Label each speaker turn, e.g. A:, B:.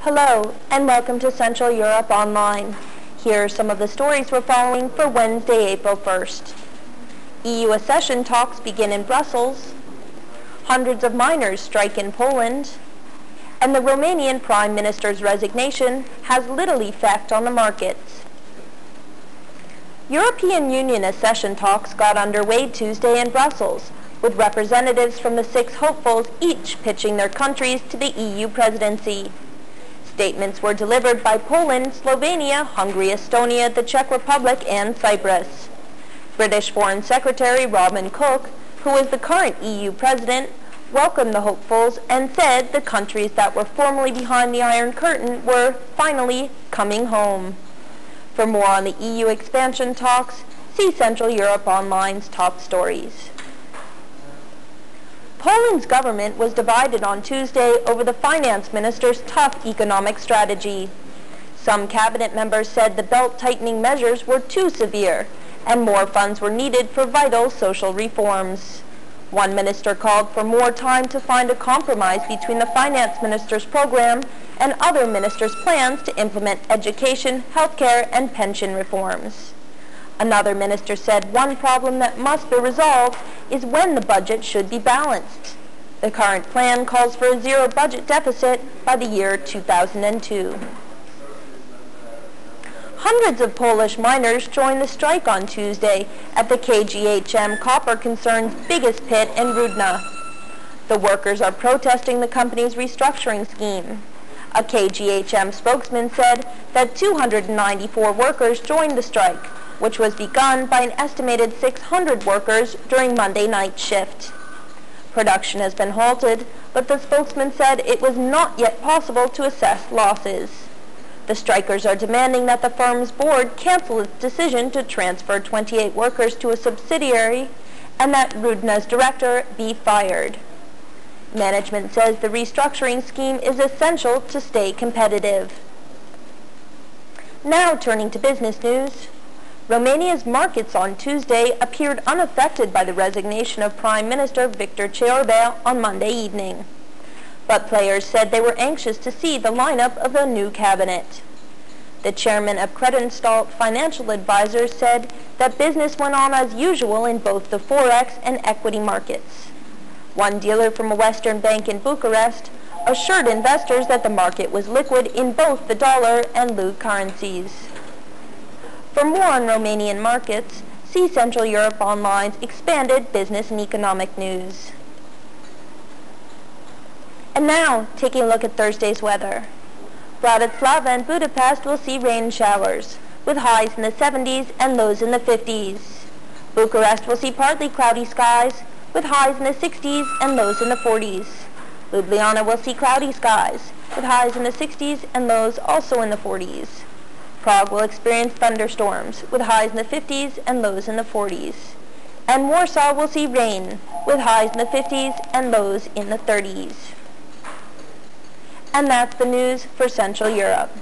A: Hello, and welcome to Central Europe Online. Here are some of the stories we're following for Wednesday, April 1st. EU accession talks begin in Brussels. Hundreds of miners strike in Poland. And the Romanian Prime Minister's resignation has little effect on the markets. European Union accession talks got underway Tuesday in Brussels, with representatives from the 6 hopefuls each pitching their countries to the EU presidency. Statements were delivered by Poland, Slovenia, Hungary, Estonia, the Czech Republic, and Cyprus. British Foreign Secretary Robin Cook, who is the current EU president, welcomed the hopefuls and said the countries that were formerly behind the Iron Curtain were finally coming home. For more on the EU expansion talks, see Central Europe Online's top stories. Poland's government was divided on Tuesday over the finance minister's tough economic strategy. Some cabinet members said the belt-tightening measures were too severe and more funds were needed for vital social reforms. One minister called for more time to find a compromise between the finance minister's program and other ministers' plans to implement education, healthcare, and pension reforms. Another minister said one problem that must be resolved is when the budget should be balanced. The current plan calls for a zero budget deficit by the year 2002. Hundreds of Polish miners joined the strike on Tuesday at the KGHM copper concern's biggest pit in Rudna. The workers are protesting the company's restructuring scheme. A KGHM spokesman said that 294 workers joined the strike, which was begun by an estimated 600 workers during Monday night shift. Production has been halted, but the spokesman said it was not yet possible to assess losses. The strikers are demanding that the firm's board cancel its decision to transfer 28 workers to a subsidiary and that Rudna's director be fired. Management says the restructuring scheme is essential to stay competitive. Now turning to business news. Romania's markets on Tuesday appeared unaffected by the resignation of Prime Minister Victor Ciorba on Monday evening. But players said they were anxious to see the lineup of the new cabinet. The chairman of Credinstalt Financial Advisors said that business went on as usual in both the forex and equity markets. One dealer from a Western bank in Bucharest assured investors that the market was liquid in both the dollar and leu currencies. For more on Romanian markets, see Central Europe Online's expanded business and economic news. And now, taking a look at Thursday's weather. Bratislava and Budapest will see rain showers, with highs in the 70s and lows in the 50s. Bucharest will see partly cloudy skies, with highs in the 60s and lows in the 40s. Ljubljana will see cloudy skies, with highs in the 60s and lows also in the 40s. Prague will experience thunderstorms, with highs in the 50s and lows in the 40s. And Warsaw will see rain, with highs in the 50s and lows in the 30s. And that's the news for Central Europe.